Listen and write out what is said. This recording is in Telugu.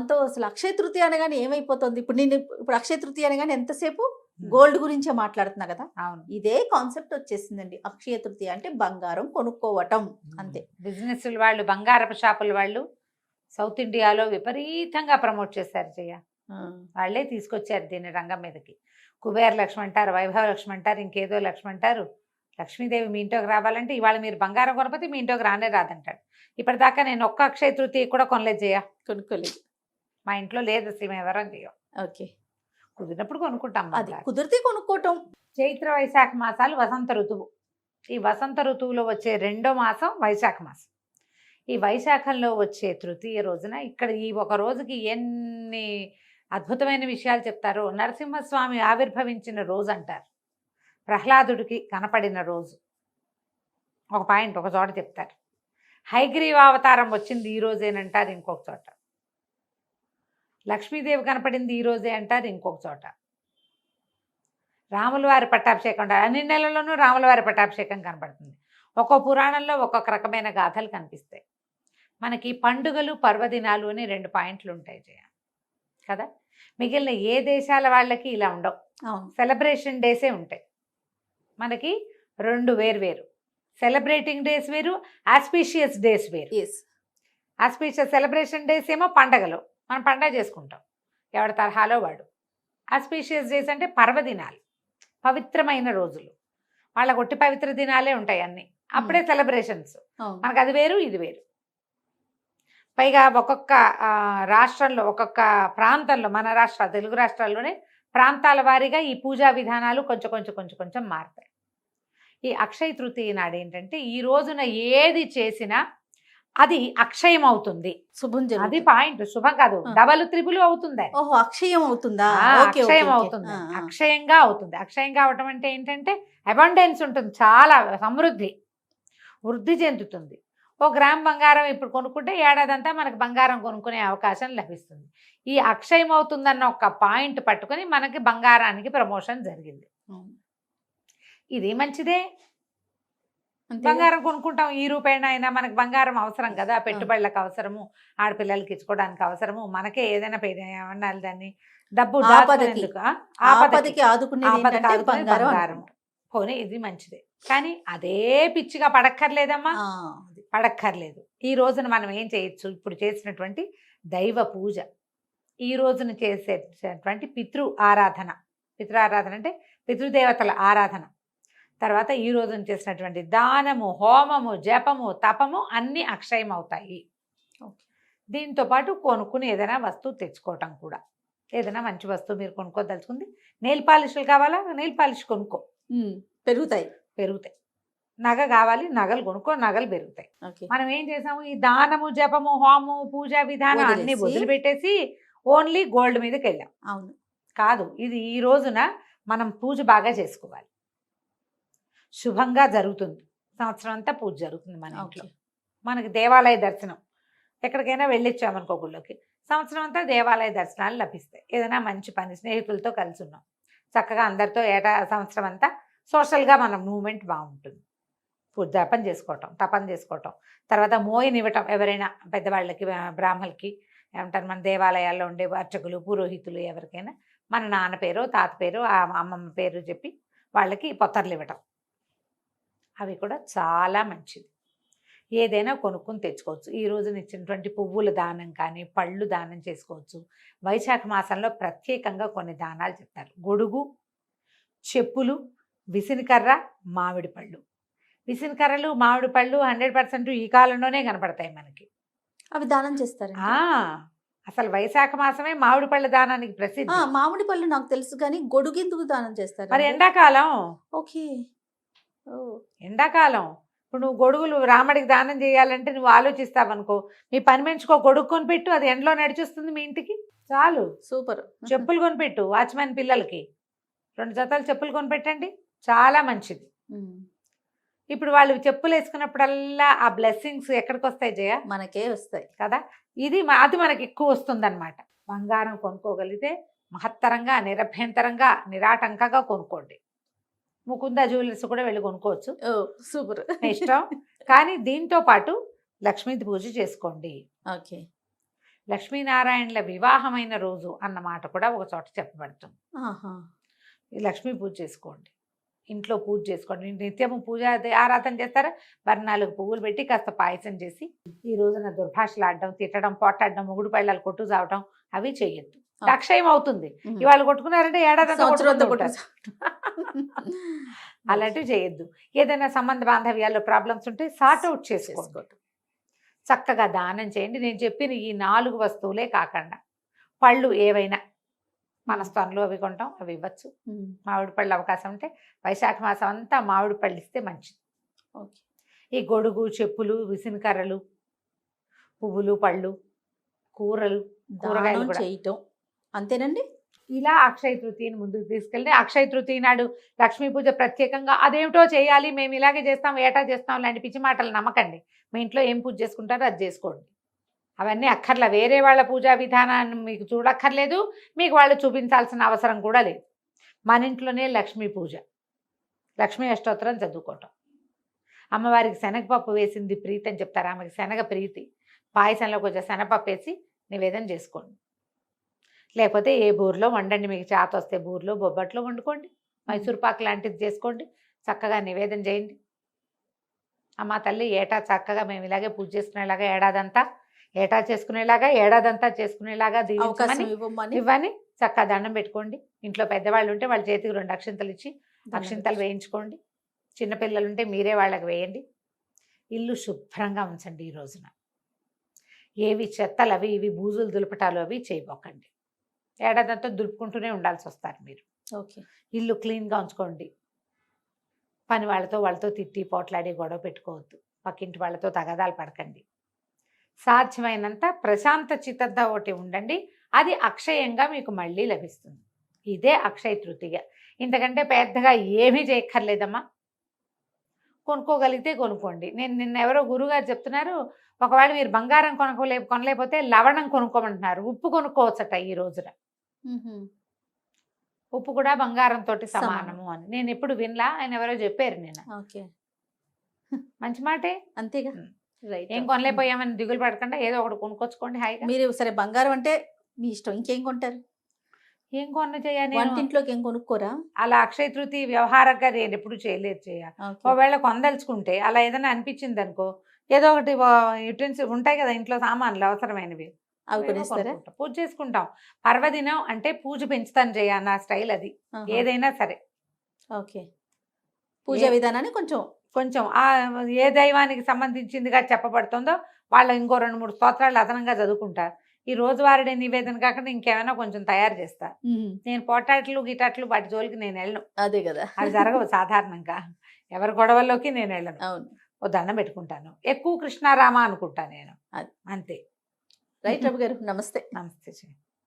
దాంతో అసలు అక్షయ తృతీయ అనగానే ఏమైపోతుంది? ఇప్పుడు నేను ఇప్పుడు అక్షయ తృతీయ అనగానే ఎంతసేపు గోల్డ్ గురించే మాట్లాడుతున్నా కదా! అవును. ఇదే కాన్సెప్ట్ వచ్చేసిందండి. అక్షయ తృతీయ అంటే బంగారం కొనుక్కోవటం అంతే. బిజినెస్‌ల వాళ్ళు, బంగారపు షాపుల వాళ్ళు సౌత్ ఇండియాలో విపరీతంగా ప్రమోట్ చేశారు జయ. వాళ్ళే తీసుకొచ్చారు దీన్ని రంగం మీదకి. కుబేర లక్ష్మి అంటారు, వైభవ లక్ష్మి అంటారు, ఇంకేదో లక్ష్మి అంటారు. లక్ష్మీదేవి మీ ఇంట్లోకి రావాలంటే ఇవాళ మీరు బంగారం కొనకపోతే మీ ఇంట్లోకి రానే రాదంటాడు. ఇప్పటిదాకా నేను ఒక్క అక్షయ తృతీయ కూడా కొనలేదు జయ. కొనుక్కోలేదు. మా ఇంట్లో లేదు అసలు, మేము ఎవరం చేయం. ఓకే. కుదిరినప్పుడు కొనుక్కుంటాం. అది కుదిరితే కొనుక్కోవటం. చైత్ర వైశాఖ మాసాలు వసంత ఋతువు. ఈ వసంత ఋతువులో వచ్చే రెండో మాసం వైశాఖ మాసం. ఈ వైశాఖంలో వచ్చే తృతీయ రోజున ఇక్కడ ఈ ఒక రోజుకి ఎన్ని అద్భుతమైన విషయాలు చెప్తారో. నరసింహస్వామి ఆవిర్భవించిన రోజు అంటారు, ప్రహ్లాదుడికి కనపడిన రోజు. ఒక పాయింట్ ఒక చోట చెప్తారు. హైగ్రీవ అవతారం వచ్చింది ఈ రోజేనంటారు ఇంకొక చోట. లక్ష్మీదేవి కనపడింది ఈ రోజే అంటారు ఇంకొక చోట. రాముల వారి పట్టాభిషేకం అంటారు. అన్ని నెలల్లోనూ రాముల వారి పట్టాభిషేకం కనపడుతుంది. ఒక్కో పురాణంలో ఒక్కొక్క రకమైన గాథలు కనిపిస్తాయి. మనకి పండుగలు పర్వదినాలు అని 2 పాయింట్లు ఉంటాయి జయ కదా. మిగిలిన ఏ దేశాల వాళ్ళకి ఇలా ఉండవు. సెలబ్రేషన్ డేసే ఉంటాయి. మనకి 2 వేరు. సెలబ్రేటింగ్ డేస్ వేరు, ఆస్పీషియస్ డేస్ వేరు. ఆస్పీషియస్ సెలబ్రేషన్ డేస్ ఏమో పండగలు, మనం పండగ చేసుకుంటాం ఎవరి తరహాలో వాడు. ఆస్పీషియస్ డేస్ అంటే పర్వదినాలు, పవిత్రమైన రోజులు. వాళ్ళకి ఒట్టి పవిత్ర దినాలే ఉంటాయి అన్ని, అప్పుడే సెలబ్రేషన్స్. మనకు అది వేరు ఇది వేరు. పైగా ఒక్కొక్క రాష్ట్రంలో ఒక్కొక్క ప్రాంతంలో, మన రాష్ట్రాలు తెలుగు రాష్ట్రాల్లోనే ప్రాంతాల వారీగా ఈ పూజా విధానాలు కొంచెం మారుతాయి. ఈ అక్షయ తృతీయ నాడు ఏంటంటే ఈ రోజున ఏది చేసినా అది అక్షయం అవుతుంది. శుభం. అది పాయింట్. శుభం కాదు, డబల్ త్రిబుల్ అవుతుంది. ఓహో, అక్షయం అవుతుందా? అక్షయం అవుతుంది, అక్షయంగా అవుతుంది. అక్షయం కావటం అంటే ఏంటంటే అబండెన్స్ ఉంటుంది, చాలా సమృద్ధి, వృద్ధి చెందుతుంది. 1 గ్రామ్ బంగారం ఇప్పుడు కొనుక్కుంటే ఏడాదంతా మనకు బంగారం కొనుక్కునే అవకాశం లభిస్తుంది. ఈ అక్షయం అవుతుందన్న ఒక పాయింట్ పట్టుకొని మనకి బంగారానికి ప్రమోషన్ జరిగింది. ఇది మంచిదే. బంగారం కొనుక్కుంటాం ఈ రూపాయన అయినా. మనకు బంగారం అవసరం కదా, పెట్టుబడులకు అవసరము, ఆడపిల్లలకి ఇచ్చుకోవడానికి అవసరము, మనకే ఏదైనా ఏమన్నాలి దాన్ని, డబ్బు ఆపదకి ఆదుకునేది బంగారం. పోనీ ఇది మంచిదే, కానీ అదే పిచ్చిగా పడక్కర్లేదమ్మా, పడక్కర్లేదు. ఈ రోజున మనం ఏం చేయొచ్చు? ఇప్పుడు చేసినటువంటి దైవ పూజ, ఈ రోజున చేసేటువంటి పితృ ఆరాధన అంటే పితృదేవతల ఆరాధన, తర్వాత ఈ రోజున చేసినటువంటి దానము, హోమము, జపము, తపము అన్నీ అక్షయం అవుతాయి. దీంతో పాటు కొనుక్కుని ఏదైనా వస్తువు తెచ్చుకోవటం కూడా. ఏదైనా మంచి వస్తువు మీరు కొనుక్కోదలుచుకుంది, నెయిల్ పాలిష్లు కావాలా, నెయిల్ పాలిష్ కొనుక్కో, పెరుగుతాయి. నగ కావాలి, నగలు కొనుక్కో, నగలు పెరుగుతాయి. మనం ఏం చేసాము? ఈ దానము, జపము, హోమము, పూజా విధానం అన్ని వదిలిపెట్టేసి ఓన్లీ గోల్డ్ మీదకి వెళ్ళాం. అవును కాదు, ఇది ఈ రోజున మనం పూజ బాగా చేసుకోవాలి. శుభంగా జరుగుతుంది, సంవత్సరం అంతా పూజ జరుగుతుంది మన ఇంట్లో. మనకి దేవాలయ దర్శనం, ఎక్కడికైనా వెళ్ళొచ్చామనుకో గుళ్ళోకి, సంవత్సరం అంతా దేవాలయ దర్శనాలు లభిస్తాయి. ఏదైనా మంచి పని, స్నేహితులతో కలిసి ఉన్నాం, చక్కగా అందరితో సంవత్సరం అంతా సోషల్గా మన మూమెంట్ బాగుంటుంది. పూజ జపం చేసుకోవటం, తపం చేసుకోవటం, తర్వాత మోయనివ్వటం ఎవరైనా పెద్దవాళ్ళకి, బ్రాహ్మణులకి ఏమంటారు, మన దేవాలయాల్లో ఉండే అర్చకులు, పురోహితులు ఎవరికైనా మన నాన్న పేరు, తాత పేరు, అమ్మమ్మ పేరు చెప్పి వాళ్ళకి పొత్తర్లు ఇవ్వటం, అవి కూడా చాలా మంచిది. ఏదైనా కొనుక్కుని తెచ్చుకోవచ్చు. ఈ రోజున ఇచ్చినటువంటి పువ్వుల దానం కానీ, పళ్ళు దానం చేసుకోవచ్చు. వైశాఖ మాసంలో ప్రత్యేకంగా కొన్ని దానాలు చెప్తారు. గొడుగు, చెప్పులు, విసినికర్ర, మామిడి పళ్ళు. విసినికర్రలు, మామిడి పళ్ళు 100% ఈ కాలంలోనే కనపడతాయి మనకి. అవి దానం చేస్తారు. అసలు వైశాఖ మాసమే మామిడి పళ్ళ దానానికి ప్రసిద్ధి. మామిడి పళ్ళు నాకు తెలుసు, కానీ గొడుగు ఎందుకు దానం చేస్తారు? మరి ఎండాకాలం. ఓకే, ఎండాకాలం. ఇప్పుడు నువ్వు గొడుగులు రాముడికి దానం చేయాలంటే నువ్వు ఆలోచిస్తావనుకో, మీ పని మనిషికి ఒక గొడుగు కొనిపెట్టు, అది ఎండలో నడిచొస్తుంది మీ ఇంటికి, చాలు. సూపర్. చెప్పులు కొనిపెట్టు, వాచ్మెన్ పిల్లలకి 2 జతలు చెప్పులు కొనిపెట్టండి, చాలా మంచిది. ఇప్పుడు వాళ్ళు చెప్పులు వేసుకున్నప్పుడల్లా ఆ బ్లెస్సింగ్స్ ఎక్కడికి వస్తాయి జయ? మనకే వస్తాయి కదా. అది మనకి ఎక్కువ వస్తుంది అనమాట. బంగారం కొనుక్కోగలిగితే మహత్తరంగా, నిరభ్యంతరంగా, నిరాటంకంగా కొనుక్కోండి. ముకుంద జ్యువెలర్స్ కూడా వెళ్ళి కొనుక్కోవచ్చు, సూపర్, ఇష్టం. కానీ దీంతో పాటు లక్ష్మీ పూజ చేసుకోండి. ఓకే. లక్ష్మీనారాయణల వివాహమైన రోజు అన్న మాట కూడా ఒక చోట చెప్పబడుతుంది. ఆహా. ఈ లక్ష్మీ పూజ చేసుకోండి, ఇంట్లో పూజ చేసుకోండి. నిత్యము పూజ ఆరాధన చేస్తారా, మరి 4 పువ్వులు పెట్టి కాస్త పాయసం చేసి, ఈ రోజున దుర్భాషలు ఆడడం, తిట్టడం, పోటాడడం, మొగుడు పెళ్ళాలు కొట్టు చావడం అవి చేయొద్దు. అక్షయం అవుతుంది. ఇవాళ కొట్టుకున్నారంటే ఏడాది అలాంటివి చేయొద్దు. ఏదైనా సంబంధ బాంధవ్యాల్లో ప్రాబ్లమ్స్ ఉంటే సార్ట్ అవుట్ చేసుకోండి. చక్కగా దానం చేయండి. నేను చెప్పిన ఈ 4 వస్తువులే కాకుండా పళ్ళు ఏవైనా మనస్థానంలో అవి కొంటాం, అవి ఇవ్వచ్చు. మామిడి పళ్ళు అవకాశం ఉంటే వైశాఖ మాసం అంతా మామిడి పళ్ళు ఇస్తే మంచిది. ఓకే. ఈ గొడుగు, చెప్పులు, విసినకర్రలు, పువ్వులు, పళ్ళు, కూరలు, కూరగాయలు కూడా చేయటం అంతేనండి. ఇలా అక్షయ తృతీయని ముందుకు తీసుకెళ్ళి, అక్షయ తృతీయ నాడు లక్ష్మీ పూజ ప్రత్యేకంగా అదేమిటో చేయాలి, మేము ఇలాగే చేస్తాం, ఏటా చేస్తాం లాంటి పిచ్చి మాటలు నమ్మకండి. మీ ఇంట్లో ఏం పూజ చేసుకుంటారో అది చేసుకోండి. అవన్నీ అక్కర్లా. వేరే వాళ్ళ పూజా విధానాన్ని మీకు చూడక్కర్లేదు, మీకు వాళ్ళు చూపించాల్సిన అవసరం కూడా లేదు. మన ఇంట్లోనే లక్ష్మీ పూజ, లక్ష్మీ అష్టోత్తరం చదువుకోవటం, అమ్మవారికి శనగపప్పు వేసింది ప్రీతి అని చెప్తారు, ఆమెకి శనగ ప్రీతి. పాయసంలో కొంచెం శనగపప్పు వేసి నివేదన చేసుకోండి. లేకపోతే ఏ బూర్లో వండండి, మీకు చేత వస్తే బూర్లో బొబ్బట్లో వండుకోండి, మైసూర్పాకు లాంటిది చేసుకోండి, చక్కగా నివేదన చేయండి. అమ్మ తల్లి ఏటా చక్కగా మేము ఇలాగే పూజ చేసుకునేలాగా ఏటా చేసుకునేలాగా ఇవ్వని చక్కగా దండం పెట్టుకోండి. ఇంట్లో పెద్దవాళ్ళు ఉంటే వాళ్ళ చేతికి 2 అక్షింతలు ఇచ్చి అక్షింతలు వేయించుకోండి. చిన్నపిల్లలు ఉంటే మీరే వాళ్ళకి వేయండి. ఇల్లు శుభ్రంగా ఉంచండి. ఈ రోజున ఏవి చెత్తలు అవి ఇవి బూజులు దులపటాలు అవి చేయబోకండి. ఏడాదంతా దులుపుకుంటూనే ఉండాల్సి వస్తారు మీరు. ఓకే. ఇల్లు క్లీన్గా ఉంచుకోండి. పని వాళ్ళతో తిట్టి పోట్లాడి గొడవ పెట్టుకోవద్దు. పక్కింటి వాళ్ళతో తగాదాలు పడకండి. సాధ్యమైనంత ప్రశాంత చిత్తత ఒకటి ఉండండి. అది అక్షయంగా మీకు మళ్ళీ లభిస్తుంది. ఇదే అక్షయ తృతీయ. ఇంతకంటే పెద్దగా ఏమీ చేయక్కర్లేదమ్మా. కొనుక్కోగలిగితే కొనుక్కోండి. నిన్న ఎవరో గురువుగారు చెప్తున్నారు, ఒకవేళ మీరు బంగారం కొనలేకపోతే లవణం కొనుక్కోమంటున్నారు. ఉప్పు కొనుక్కోవచ్చట ఈ రోజున. ఉప్పు కూడా బంగారంతో సమానము అని నేను ఎప్పుడు వినలా, ఆయన ఎవరో చెప్పారు. నేను ఓకే, మంచి మాటే. అంతేగా. ఏం కొనలేకపోయామని దిగులు పడకుండా ఏదో ఒకటి కొనుక్కొచ్చుకోండి హాయిగా. మీరు సరే బంగారం అంటే మీ ఇష్టం, ఇంకేం కొంటారు? ఏం కొన్న చేయాలి, వంటింట్లోకి ఏం కొనుక్కోరా? అలా అక్షయ తృతీయ వ్యవహారంగా నేను ఎప్పుడు చేయలేదు. చేయాలి ఒకవేళ కొందలుచుకుంటే అలా ఏదైనా అనిపించింది అనుకో, ఏదో ఒకటి యుటెన్సిల్స్ ఉంటాయి కదా ఇంట్లో, సామాన్లు అవసరమైనవి, అవి కొనేస్తారా? పూజ చేసుకుంటాం. పర్వదినం అంటే పూజ పెంచుతాను చేయ నా స్టైల్ అది. ఏదైనా సరే ఓకే. పూజా విధానాన్ని కొంచెం ఏ దైవానికి సంబంధించిందిగా చెప్పబడుతుందో వాళ్ళ ఇంకో 2-3 స్తోత్రాలు అదనంగా చదువుకుంటారు. ఈ రోజువారీ నివేదన కాకుండా ఇంకేమైనా కొంచెం తయారు చేస్తా. నేను పోటాట్లు గిటాట్లు వాటి జోలికి నేను వెళ్ళను. అదే కదా, అది జరగవు సాధారణంగా. ఎవరి గొడవల్లోకి నేను వెళ్ళను. అవును. ఓ దండం పెట్టుకుంటాను, ఎక్కువ కృష్ణారామ అనుకుంటా నేను, అంతే. రైట్ రవి గారు, నమస్తే. నమస్తే.